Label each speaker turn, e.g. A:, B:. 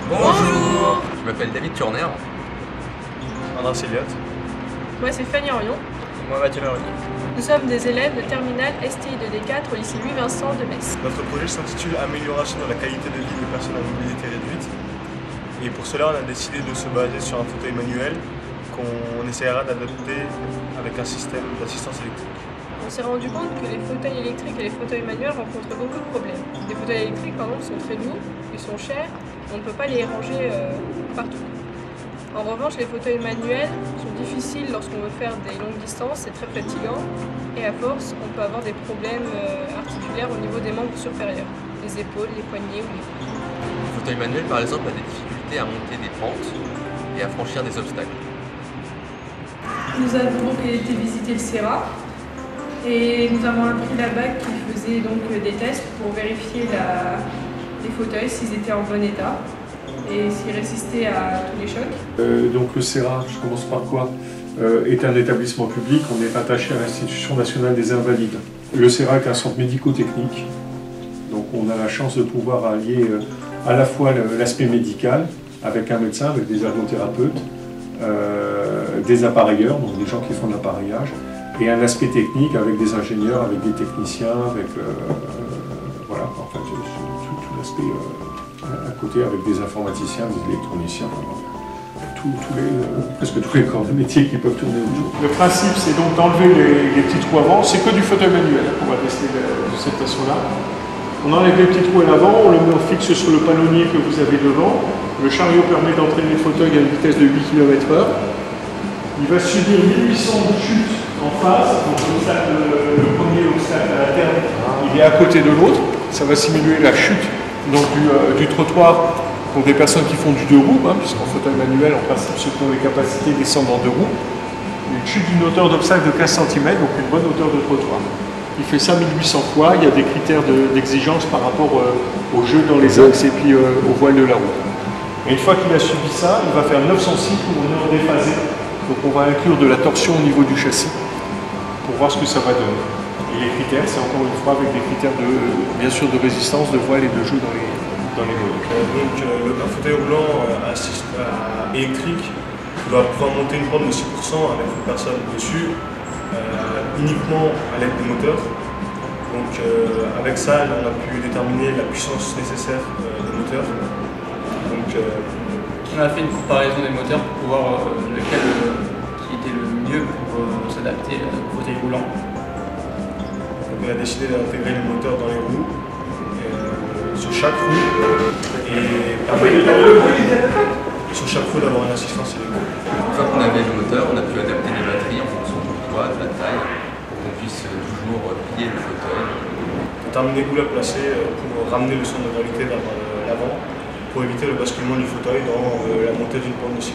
A: Bonjour. Je m'appelle David Turner.
B: Andras Elliott.
C: Moi c'est Fanny Orion.
B: Moi Mathieu Maroni.
C: Nous sommes des élèves de terminale STI de D4 au lycée Louis-Vincent de Metz.
B: Notre projet s'intitule Amélioration de la qualité de vie des personnes à mobilité réduite. Et pour cela, on a décidé de se baser sur un fauteuil manuel qu'on essaiera d'adapter avec un système d'assistance électrique.
C: On s'est rendu compte que les fauteuils électriques et les fauteuils manuels rencontrent beaucoup de problèmes. Les fauteuils électriques par exemple sont très lourds, ils sont chers, on ne peut pas les ranger partout. En revanche, les fauteuils manuels sont difficiles lorsqu'on veut faire des longues distances, c'est très fatigant et à force, on peut avoir des problèmes articulaires au niveau des membres supérieurs, les épaules, les poignets ou les coudes.
A: Le fauteuil manuel, par exemple, a des difficultés à monter des pentes et à franchir des obstacles.
C: Nous avons donc été visiter le CERA et nous avons appris là-bas qu'ils faisaient donc des tests pour vérifier les fauteuils, s'ils étaient en bon état et s'ils résistaient à tous les chocs.
D: Donc le CERA, je commence par quoi, est un établissement public, on est rattaché à l'Institution nationale des invalides. Le CERA est un centre médico-technique, donc on a la chance de pouvoir allier à la fois l'aspect médical, avec un médecin, avec des ergothérapeutes, des appareilleurs, donc des gens qui font de l'appareillage, et un aspect technique avec des ingénieurs, avec des techniciens, avec voilà, en fait, tout l'aspect à côté avec des informaticiens, des électroniciens, presque tous les corps de métier qui peuvent tourner autour.
E: Le principe, c'est donc d'enlever les petits trous avant. C'est que du fauteuil manuel, on va tester de cette façon-là. On enlève les petits trous à l'avant, on le met en fixe sur le palonnier que vous avez devant. Le chariot permet d'entraîner le fauteuil à une vitesse de 8 km/h. Il va subir 1800 chutes en face. Donc le premier obstacle à la terre, il est à côté de l'autre. Ça va simuler la chute donc, du trottoir pour des personnes qui font du deux roues, puisqu'en fauteuil manuel, en principe, ceux qui ont les capacités descendent en deux roues. Une chute d'une hauteur d'obstacle de 15 cm, donc une bonne hauteur de trottoir. Il fait ça 1800 fois, il y a des critères d'exigence par rapport au jeu dans les axes et puis au voile de la route. Et une fois qu'il a subi ça, il va faire 900 cycles où on est en déphasé. Donc on va inclure de la torsion au niveau du châssis pour voir ce que ça va donner. Et les critères, c'est encore une fois avec des critères bien sûr de résistance, de voile et de jeu dans les modes.
B: Donc un fauteuil roulant électrique va pouvoir monter une pente de 6% avec une personne dessus, uniquement à l'aide des moteurs. Donc avec ça, on a pu déterminer la puissance nécessaire des moteurs. Donc,
F: on a fait une comparaison des moteurs pour voir lequel qui était le mieux pour s'adapter au fauteuil roulant.
B: Donc on a décidé d'intégrer les moteurs dans les roues, sur chaque roue, et sur chaque roue d'avoir une assistance électrique.
A: Une fois qu'on avait le moteur, on a pu adapter les batteries en fonction du poids, de la taille, pour qu'on puisse toujours plier le fauteuil.
B: Déterminer où la placer pour ramener le centre de gravité vers l'avant, pour éviter le basculement du fauteuil dans la montée d'une pente de 6%.